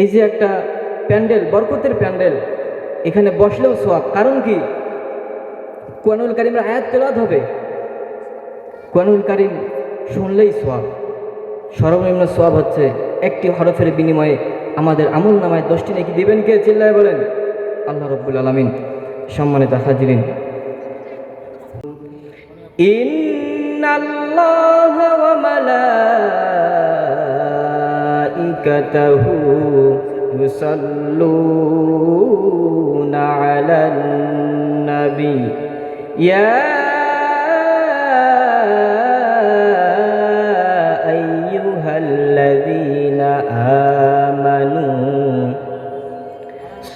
এই যে একটা প্যান্ডেল, বরকতের প্যান্ডেল, এখানে বসলেও সোয়াব। কারণ কি? কোরআনুল কারীমের আয়াত তেলাওয়াত হবে, কোরআনুল কারীম শুনলেই সোয়াব। সর্বনিম্ন সোয়াব হচ্ছে একটি হরফের বিনিময়ে আমাদের আমল নামায় 10টি নেকি দিবেন কে? চিল্লায় বলেন আল্লাহ রাব্বুল আলামিন। সম্মানিত হাজিরিন, ইন্নাল্লাহা ওয়া মালাইকাতাহু ইউসাল্লুনা আলান নবী ইয়া আইয়ুহাল্লাযীনা আমানু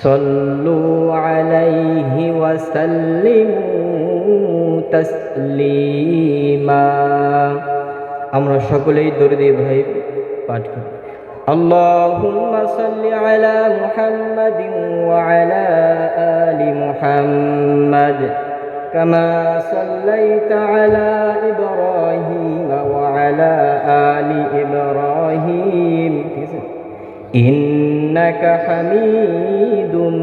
সাল্লু আলাইহি ওয়া সাল্লিমু তাসলিমা। আমরা সকলেই দরুদ ভাই পাঠ করি। আল্লাহুম্মা সাল্লি আলা মুহাম্মাদিন ওয়া আলা আলি মুহাম্মাদ কামা সাল্লাইতা আলা ইব্রাহিম ওয়া আলা আলি ইব্রাহিম ইন্নাকা হামিদুম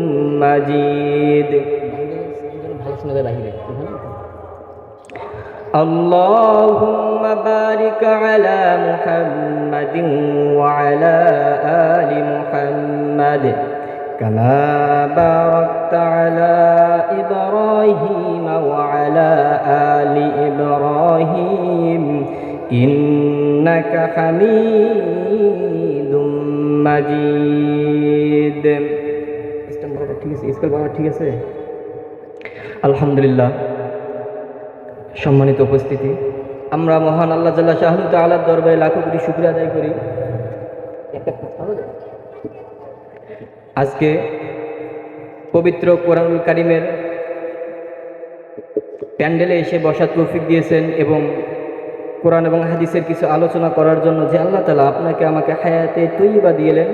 মাজিদ। اللهم بارك على محمد وعلى آل محمد كما باركت على إبراهيم وعلى آل إبراهيم إنك حميد مجيد। আলহামদুলিল্লাহ। সম্মানিত উপস্থিতি, আমরা মহান আল্লাহ জাল্লা শাহনু তাআলার দরবারে লাখো কোটি শুকরিয়া আদায় করি। আজকে পবিত্র কোরআনুল কারীমের প্যান্ডেলে এসে বসার তৌফিক দিয়েছেন এবং কোরআন এবং হাদিসের কিছু আলোচনা করার জন্য যে আল্লাহ তাআলা আপনাকে আমাকে হায়াতে তৈয়বা দিলেন,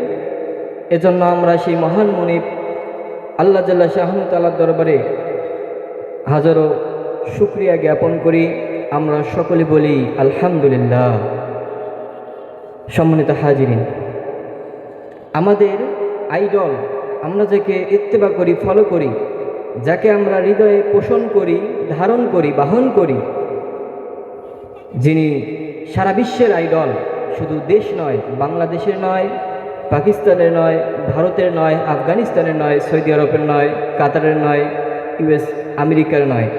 এজন্য আমরা সেই মহান মুনিব আল্লাহ জাল্লা শাহনু তাআলার দরবারে হাজারো শুকরিয়া জ্ঞাপন করি। আমরা সকলে বলি আলহামদুলিল্লাহ। সম্মানিত হাজিরিন, আমাদের আইডল, আমরা যাকে ইত্তেবা করি, ফলো করি, যাকে আমরা হৃদয়ে পোষণ করি, ধারণ করি, বাহন করি, যিনি সারা বিশ্বের আইডল, শুধু দেশ নয়, বাংলাদেশের নয়, পাকিস্তানের নয়, ভারতের নয়, আফগানিস্তানের নয়, সৌদি আরবের নয়, কাতারের নয়, ইউএস আমেরিকার নয়,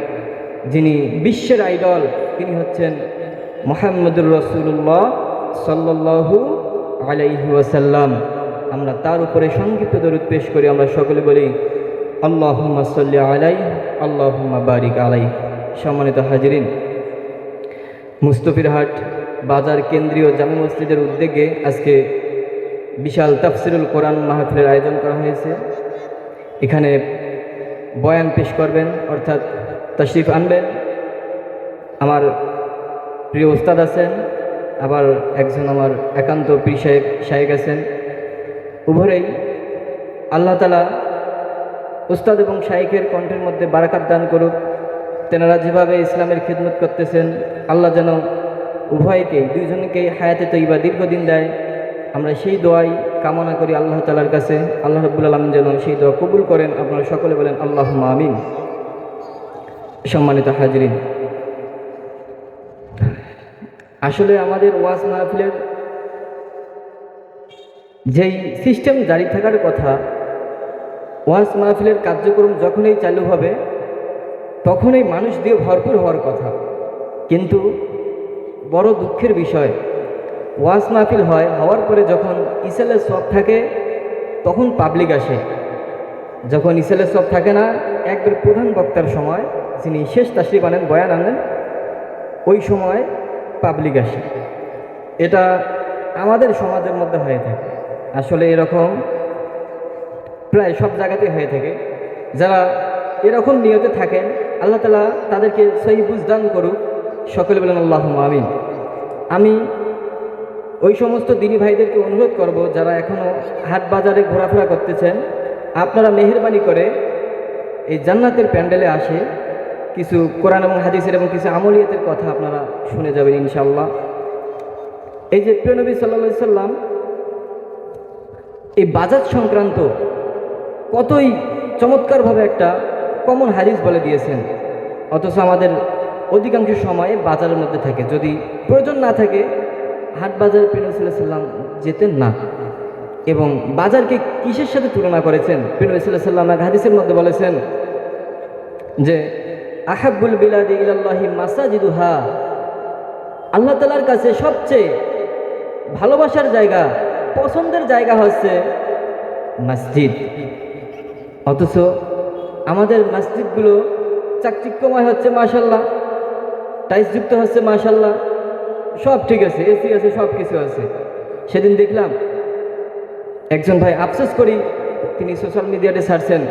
যিনি বিশ্বের আইডল, তিনি হচ্ছেন মুহাম্মদুর রাসূলুল্লাহ সাল্লাল্লাহু আলাইহি ওয়াসাল্লাম। আমরা তার উপরে সংক্ষিপ্ত দরুদ পেশ করি। আমরা সকলে বলি আল্লাহুম্মা সাল্লি আলাইহি আল্লাহুম্মা বারিক আলাইহি। সম্মানিত হাজিরিন, মুস্তাফিরহাট বাজার কেন্দ্রীয় জামে মসজিদের উদ্যোগে আজকে বিশাল তাফসিরুল কোরআন মাহফিলের আয়োজন করা হয়েছে। এখানে বয়ান পেশ করবেন, অর্থাৎ তশরিফ আনবেন আমার প্রিয় উস্তাদ আছেন, আবার একজন আমার একান্ত পীর শায়েখ আছেন। উভয়েই আল্লাহ তাআলা উস্তাদ এবং শায়েখের কণ্ঠের মধ্যে বারাকাত দান করুক। তেনারা যেভাবে ইসলামের খিদমত করতেছেন, আল্লাহ যেন উভয়কেই, দুইজনকেই হায়াতে তৈয়বা দীর্ঘদিন দেয়। আমরা সেই দোয়াই কামনা করি আল্লাহ তাআলার কাছে। আল্লাহ রাব্বুল আলামিন যেন সেই দোয়া কবুল করেন। আপনারা সকলে বলেন আল্লাহুম্মা আমিন। সম্মানিত হাজিরিন, আসলে আমাদের ওয়াজ মাহফিলের যেই সিস্টেম জারি থাকার কথা, ওয়াজ মাহফিলের কার্যক্রম যখনই চালু হবে তখনই মানুষ দিয়ে ভরপুর হওয়ার কথা। কিন্তু বড় দুঃখের বিষয়, ওয়াজ মাহফিল হওয়ার পরে যখন ইসালের সব থাকে তখন পাবলিক আসে। যখন ইসালের সব থাকে না, একবার প্রধান বক্তার সময়, যিনি শেষ তাশরিফ আনেন, বয়ান আনেন, ওই সময় পাবলিক আসে। এটা আমাদের সমাজের মধ্যে হয়ে থাকে। আসলে এরকম প্রায় সব জায়গাতেই হয়ে থাকে। যারা এরকম নিয়তে থাকেন, আল্লাহ তাআলা তাদেরকে সহি বুঝ দান করুক। সকলে বলেন আল্লাহুম্মা আমিন। আমি ওই সমস্ত দিনী ভাইদেরকে অনুরোধ করব, যারা এখনও হাট বাজারে ঘোরাফেরা করতেছেন, আপনারা মেহেরবানি করে এই জান্নাতের প্যান্ডেলে আসে কিছু কোরআন এবং হাদিসের এবং কিছু আমলিয়াতের কথা আপনারা শুনে যাবেন ইনশাআল্লাহ। এই যে প্রিয় নবী সাল্লাল্লাহু আলাইহি সাল্লাম এই বাজার সংক্রান্ত কতই চমৎকারভাবে একটা কমন হাদিস বলে দিয়েছেন, অথচ আমাদের অধিকাংশ সময় বাজারের মধ্যে থাকে। যদি প্রয়োজন না থাকে হাট বাজারে প্রিয় নবী সাল্লাল্লাহু আলাইহি ওয়াসাল্লাম যেতেন না। এবং বাজারকে কিসের সাথে তুলনা করেছেন? প্রিয় নবী সাল্লাল্লাহু আলাইহি ওয়াসাল্লাম হাদিসের মধ্যে বলেছেন যে আহাব্বুল বিলাদি ইলাল্লাহি মাসাজিদুহা, আল্লাহ তাআলার কাছে সবচেয়ে ভালোবাসার জায়গা, পছন্দের জায়গা হচ্ছে মসজিদ। অথচ আমাদের মসজিদগুলো চাকচিক্যময় হচ্ছে মাশাল্লাহ, টাইলসযুক্ত হচ্ছে মাশাল্লাহ, সব ঠিক আছে, এসি আছে, সব কিছু আছে। সেদিন দেখলাম একজন ভাই, আফসোস করি তিনি সোশ্যাল মিডিয়াতে ছাড়ছেন,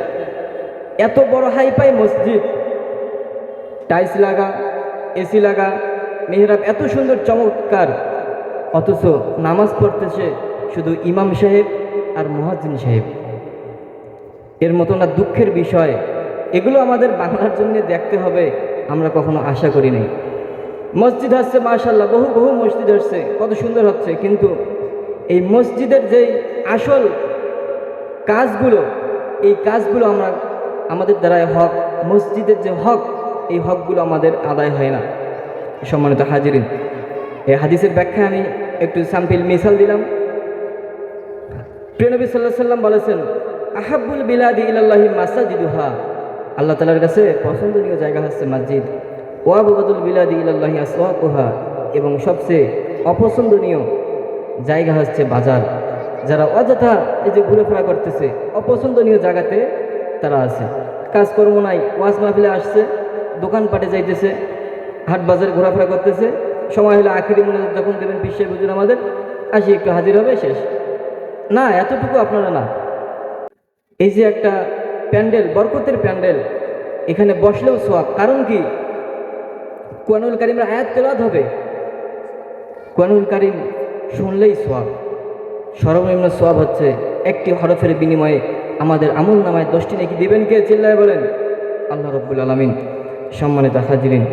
এত বড় হাইফাই মসজিদ, টাইলস লাগা, এসি লাগা, মেহরাব এত সুন্দর চমৎকার, অথচ নামাজ পড়তেছে শুধু ইমাম সাহেব আর মুয়াজ্জিন সাহেব। এর মতো না দুঃখের বিষয়। এগুলো আমাদের বাংলার জন্য দেখতে হবে, আমরা কখনো আশা করি নাই। মসজিদ হচ্ছে মাশাল্লাহ, বহু বহু মসজিদ হচ্ছে, কত সুন্দর হচ্ছে, কিন্তু এই মসজিদের যেই আসল কাজগুলো, এই কাজগুলো আমরা আমাদের দ্বারাই হক, মসজিদের যে হক, এই হকগুলো আমাদের আদায় হয় না। সম্মানিত হাজিরিন, এই হাদিসের ব্যাখ্যা আমি একটু স্যাম্পল মিসাল দিলাম। প্রিয় নবী সাল্লাল্লাহু আলাইহি ওয়াসাল্লাম বলেছেন আহাব্বুল বিলাদি ইলাল্লাহি মাসাজিদুহা, আল্লাহ তাআলার কাছে পছন্দনীয় জায়গা হচ্ছে মসজিদ। ওয়া আবগাদুল বিলাদি ইলাল্লাহি আসওয়াকুহা, এবং সবচেয়ে অপছন্দনীয় জায়গা হচ্ছে বাজার। যারা অযথা এই যে ঘুরেফেরা করতেছে, অপছন্দনীয় জায়গাতে তারা আছে, কাজকর্ম নাই, ওয়াজ মাহফিলে আসছে, দোকানপাটে যাইতেছে, হাট বাজারে ঘোরাফেরা করতেছে, সময় হলে আখিরি মোনাজাত যখন দেবেন বিশ্বের হুজুর আমাদের, আসি একটু হাজির হবে, শেষ। না, এতটুকু আপনারা না। এই যে একটা প্যান্ডেল, বরকতের প্যান্ডেল, এখানে বসলেও সওয়াব। কারণ কি? কোরআনুল কারীমের আয়াত তেলাওয়াত হবে, কোরআনুল কারীম শুনলেই সওয়াব। সর্বনিম্ন সওয়াব হচ্ছে একটি হরফের বিনিময়ে আমাদের আমল নামায় 10টি নেকি দিবেন কে? চিল্লায় বলেন আল্লাহ রাব্বুল আলামিন। সম্মানিত হাজিরিন,